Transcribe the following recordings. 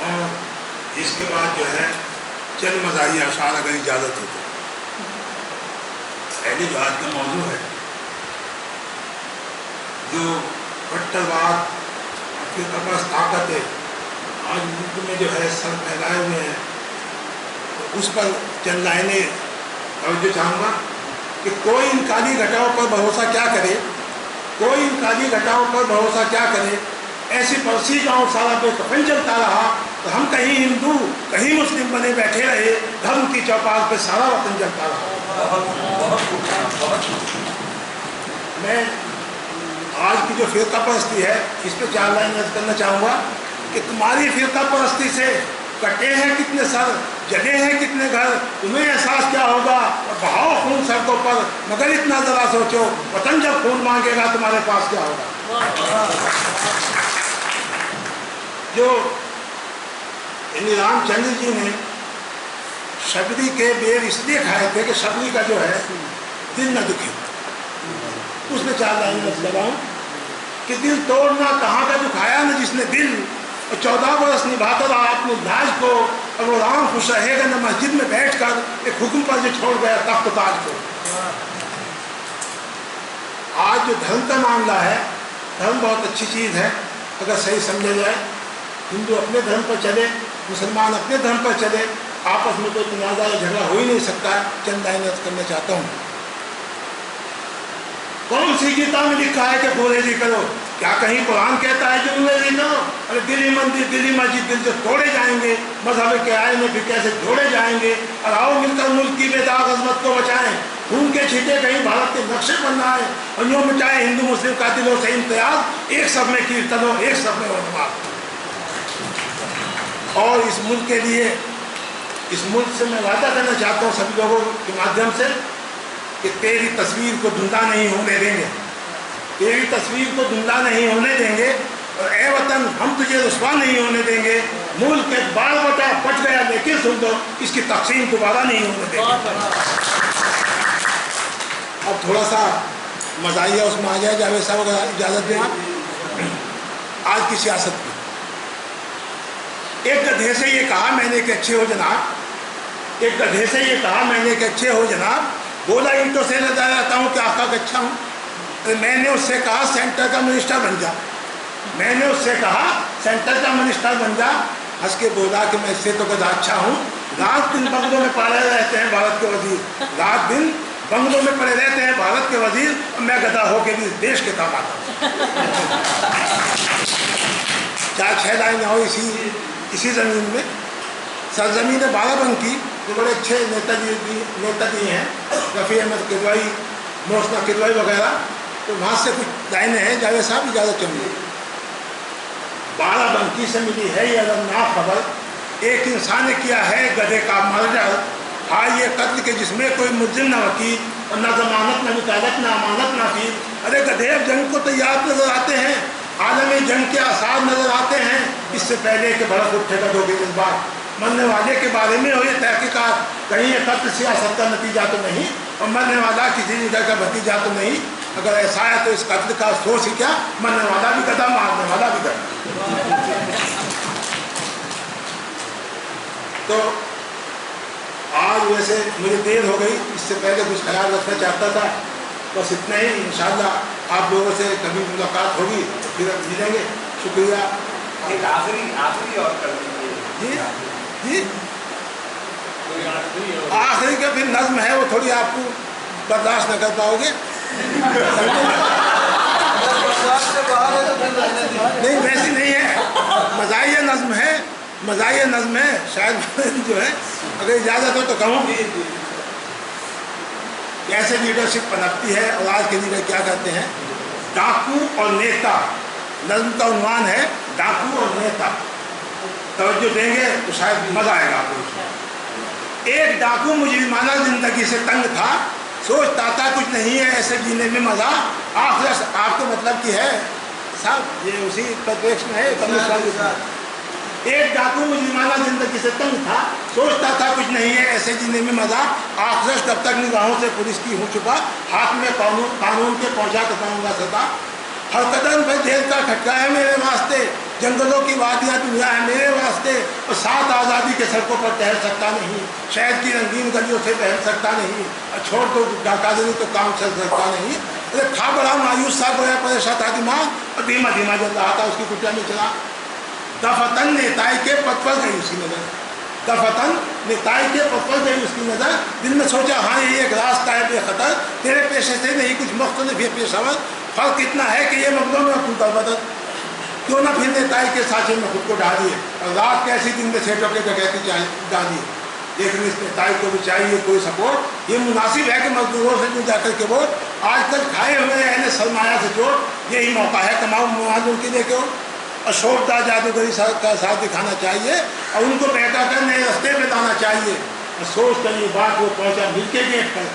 اور اس کے بعد جو ہے چند مزاحیہ اشعار اگر اجازت ہو تو. پہلے جو آج کا موضوع ہے جو کٹرواد کی طرف طاقت ہے آج ملک میں جو ہے سر پھیلائے ہوئے ہیں، تو اس پر چند لائنیں توجہ چاہوں گا کہ کوئی انکاری گھٹاؤ پر بھروسہ کیا کرے، کوئی انکاری گھٹاؤ پر بھروسہ کیا کرے، ایسی پرسی گاؤں سارا بے کفن چلتا رہا تو ہم کہیں ہندو کہیں مسلم بنے بیٹھے رہے، دھرم کی چوپال پہ سارا وطن چلتا رہا. میں آج کی جو فرقہ پرستی ہے اس پہ 4 لائن عرض کرنا چاہوں گا کہ تمہاری فرقہ پرستی سے کٹے ہیں کتنے سر، جلے ہیں کتنے گھر، تمہیں احساس کیا ہوگا، اور بہاؤ خون سڑکوں پر، مگر اتنا ذرا سوچو وطن جب خون مانگے گا تمہارے پاس کیا ہوگا. جو رام چندر جی نے شبری کے بیر اس لیے کھائے تھے کہ شبری کا جو ہے دل نہ دکھے، اس نے 4 لائن میں لگاؤں کہ دل توڑنا کہاں کا دکھایا نہ جس نے دل، اور 14 برس نبھاتا رہا اپنے لاج کو، اور وہ رام خوش رہے گا نہ مسجد میں بیٹھ کر ایک حکم پر جو چھوڑ گیا تخت و تاج کو. آج جو دھرم کا معاملہ ہے، دھرم بہت اچھی چیز ہے اگر صحیح سمجھا جائے. ہندو اپنے دھرم پر چلے، مسلمان اپنے دھرم پر چلے، آپس میں کوئی تنازع یا جھگڑا ہو ہی نہیں سکتا. چند لائن عرض کرنا چاہتا ہوں. کون سی گیتا میں لکھا ہے کہ گوریزی کرو؟ کیا کہیں قرآن کہتا ہے کہ گوریزی کرو؟ ارے دلی مندر دلی مسجد دل سے توڑے جائیں گے، مذہب کے آئے میں بھی کیسے جوڑے جائیں گے، اور آؤ مل کر ملک کی بیداغ عظمت کو بچائیں. خون کے چھینٹے کہیں بھارت کے نقشے پر نہ آئے، اور یوں مٹائے ہندو مسلم کا دلوں سے امتیاز، ایک سب میں کیرتنوں ایک سب میں نماز. اور اس ملک کے لیے، اس ملک سے میں وعدہ کرنا چاہتا ہوں سبھی لوگوں کے مادھیم سے کہ تیری تصویر کو دھندلا نہیں ہونے دیں گے، تیری تصویر کو دھندلا نہیں ہونے دیں گے، اور اے وطن ہم تجھے رسوا نہیں ہونے دیں گے. ملک ایک بال بٹا بچ گیا لیکن سن دو اس کی تقسیم دوبارہ نہیں ہونے دیں گے. اب تھوڑا سا مزاحیہ اس میں آ جائے. جاوید صاحب اگر اجازت دیں آپ. آج کی سیاست کی ایک گدھے سے یہ کہا میں نے کہ اچھے ہو جناب، ایک گدھے سے یہ کہا میں نے کہ اچھے ہو جناب، بولا اینٹوں سے نظر آتا ہوں کہ آقا کا اچھا ہوں. میں نے اس سے کہا سینٹر کا منسٹر بن جا، میں نے اس سے کہا سینٹر کا منسٹر بن جا. ہنس کے بولا کہ میں اس سے تو گدھا اچھا ہوں، رات دن بنگلوں میں پڑے رہتے ہیں بھارت کے وزیر، رات دن بنگلوں میں پڑے رہتے ہیں بھارت کے وزیر، اور میں گدھا ہو کے بھی دیش کے کام آتا ہوں. 4-6 لائن ہو اسی زمین میں. سرزمین بارہ بنکی جو بڑے اچھے نیتا جی ہیں، رفیع احمد کدوائی، محسنہ کدوائی وغیرہ، تو وہاں سے کچھ لائنیں ہیں. جاوید صاحب اجازت چاہیے. بارہ بنکی سے ملی ہے یہ المناک خبر، ایک انسان نے کیا ہے گدھے کا مرڈر، ہاں یہ قتل کے جس میں کوئی ملزم نہ وکیل، اور نہ ضمانت نہ وکالت نہ امانت نہ فیل. ارے گدھے اب جنگ کو تیار نظر آتے ہیں، عالمی جنگ کے آثار نظر آتے ہیں، اس سے پہلے کہ بھڑک اٹھے گدھوں کے جذبات. مرنے والے کے بارے میں ہو یہ تحقیقات، کہیں یہ قتل سیاست کا نتیجہ تو نہیں، اور مرنے والا کسی جگہ کا بھتیجا تو نہیں. اگر ایسا ہے تو اس قتل کا افسوس ہی کیا، مرنے والا بھی گدھا مارنے والا بھی گدھا. تو آج ویسے مجھے دیر ہو گئی، اس سے پہلے کچھ خیال رکھنا چاہتا تھا. بس اتنا ہی. انشاءاللہ آپ لوگوں سے کبھی ملاقات ہوگی تو پھر ملیں گے. شکریہ. ایک آخری اور کر دیجیے. جی آخری کا پھر نظم ہے وہ تھوڑی آپ کو برداشت نہ کر پاؤ گے. نہیں ویسی نہیں ہے، مزاحیہ نظم ہے، مزاحیہ نظم ہے. شاید جو ہے اگر اجازت ہو تو کہوں کیسے لیڈرشپ پنپتی ہے. اور آج کے لیڈر کیا کرتے ہیں؟ ڈاکو اور نیتا. نظم کا عنوان ہے ڈاکو اور نیتا. توجہ دیں گے تو شاید مزہ آئے گا آپ کو. ایک ڈاکو مجرمانہ زندگی سے تنگ تھا، سوچتا تھا کچھ نہیں ہے ایسے جینے میں مزہ. آخر آپ کو مطلب کی ہے صاحب یہ اسی پریپیکش میں ہے. ایک ڈاکو مجرمانہ زندگی سے تنگ تھا، سوچتا تھا کچھ نہیں ہے ایسے جینے میں مزہ. آخرش تب تک نگاہوں سے پولیس کی ہوں چھپا، ہاتھ میں قانون کے پہنچا کر پاؤں گا سزا. ہر قدم پہ جیل کا کھٹکا ہے میرے واسطے، جنگلوں کی وادیاں دنیا ہے میرے واسطے، اور ساتھ آزادی کے سڑکوں پر ٹہل سکتا نہیں، شہر کی رنگین گلیوں سے بہل سکتا نہیں، اور چھوڑ دو ڈاکہ دینی تو کام چل سکتا نہیں۔ ارے تھا بڑا مایوس سا گویا پریشان تھا دماغ، اور دھیما دھیما جل رہا تھا اس کی کٹیا میں چلا۔ دفتن نیتائی کے پد پر گئی اس کی نظر، دفتن نیتائی کے پد پر گئی اس کی نظر، دل میں سوچا ہاں یہ ایک راستہ ہے بے خطر، تیرے پیشے سے نہیں کچھ مختلف یہ پیش آور، فرق اتنا ہے کہ یہ مقدوں میں اپنی بدل، کیوں نہ پھر نیتائی کے سانچے میں خود کو ڈالیے، اور رات کے ایسی دن میں سیٹوں کے ڈکیتی ڈالیے۔ لیکن اس نیتائی کو بھی چاہیے کوئی سپورٹ، یہ مناسب ہے کہ مزدوروں سے جا کر کے ووٹ، آج تک کھائے ہوئے اہل سرمایہ سے چوٹ، یہی موقع ہے تمام مہاجروں کے لیے کہ اور شوردار جادوگری کا ساتھ دکھانا چاہیے، اور ان کو بہتر کر نئے رستے پہ لانا چاہیے۔ اور سوچ کر یہ بات وہ پہنچا مل کے گیٹ پر،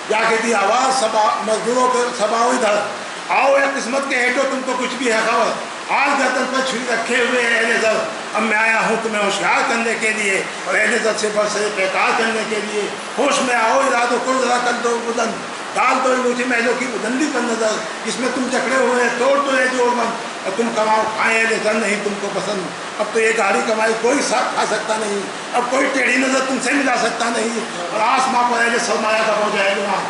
جا کے دی آواز سبا مزدوروں کو، سباؤ ادھر آؤ، اے قسمت کے ہیٹو تم کو کچھ بھی ہے خبر، آج گردن پر چھری رکھے ہوئے اہل زر، اب میں آیا ہوں تمہیں ہوشیار کرنے کے لیے اور اہل زر سے برسر پیکار کرنے کے لیے۔ ہوش میں آؤ، ارادوں کو ذرا کر دو بلند، ڈال دو اونچی محلوں کی بلندی پر نظر، جس میں تم جکڑے ہوئے ہیں توڑ دو یہ جوڑ بند، اور تم کماؤ کھائیں اہل زر نہیں تم کو پسند، اب تو یہ گاڑی کمائی کوئی ساتھ کھا سکتا نہیں، اب کوئی ٹیڑھی نظر تم سے ملا سکتا نہیں، اور آسماں پر اہل سرمایہ کا پہنچا ہے گناہ،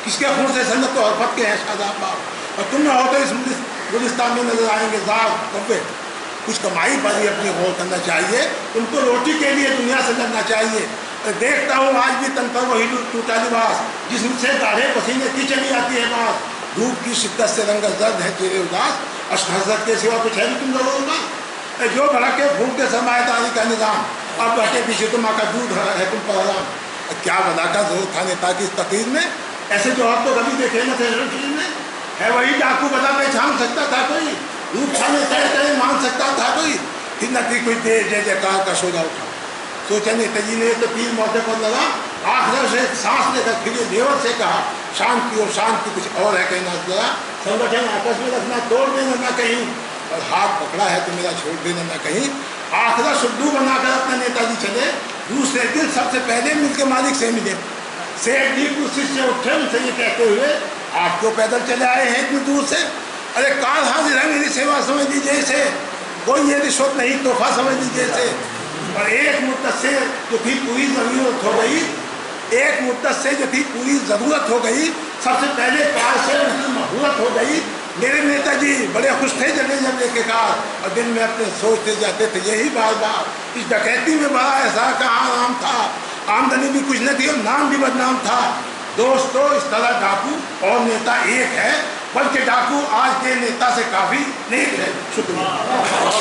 کس کے خون سے سنت و حرفت کے ہیں شاداب باپ، اور تم نہ ہو تو اس گلستان میں نظر آئیں گے زار کبے۔ کچھ کمائی پر ہی اپنی غور کرنا چاہیے، تم کو روٹی کے لیے دنیا سے لڑنا چاہیے۔ دیکھتا ہوں آج بھی تن پر وہی ٹوٹا لباس، جسم سے گاڑھے پسینے کی چلی آتی ہے بات، دھوپ کی شدت سے رنگ زرد ہے چہرے اداس، اشک حسرت کے سوا کچھ ہے بھی تم لوگوں کا، جو بھڑکے پھونک کے سرمایہ داری کا نظام، اب بیٹھے پیچھے تم کا دودھ ہے تم پر حرام۔ کیا بنا کا زور تھا نیتا کی اس تقریر میں، ایسے جواب تو کبھی دیکھے نہ تھے فلم میں، ہے وہی ڈاکو بنا پہچان سکتا تھا کوئی، روپ چھانے تڑے مان سکتا تھا کوئی، پھر نہ تھی کوئی دیر جے جیکار کا سودا اٹھا، سوچا نیتا جی نے تو تیر موقع پر لگا، آخر سے سانس لے کر پھر دیور سے کہا شانتی اور شانتی کچھ اور ہے کہنا ذرا، سنگٹھن آپس میں رکھنا توڑ دینا نہ کہیں، اور ہاتھ پکڑا ہے تو میرا چھوڑ دینا نہ کہیں۔ آخرا شدو بنا کر اپنے نیتا جی چلے، دوسرے دن سب سے پہلے مل کے مالک سے ملے، سیٹ جی کرسی سے اٹھے ان سے یہ کہتے ہوئے آپ کیوں پیدل چلے آئے ہیں اتنی دور سے، ارے کار حاضر ہے میری سیوا سمجھ لیجیے اسے، کوئی یہ رشوت نہیں تحفہ سمجھ لیجیے اسے۔ اور ایک مدت سے جو تھی پوری ضرورت ہو گئی، ایک مدت سے جو تھی پوری ضرورت ہو گئی، سب سے پہلے کار سے ان کی مہورت ہو گئی۔ میرے نیتا جی بڑے خوش تھے جب لے کے کار، اور دن میں اپنے سوچتے جاتے تھے یہی بار بار، اس ڈکیتی میں بڑا ایسا کہاں نام تھا، آمدنی بھی کچھ نہ تھی اور نام بھی بدنام تھا۔ دوستو اس طرح ڈاکو اور نیتا ایک ہے، بلکہ ڈاکو آج کے نیتا سے کافی نیک ہے۔ شکریہ۔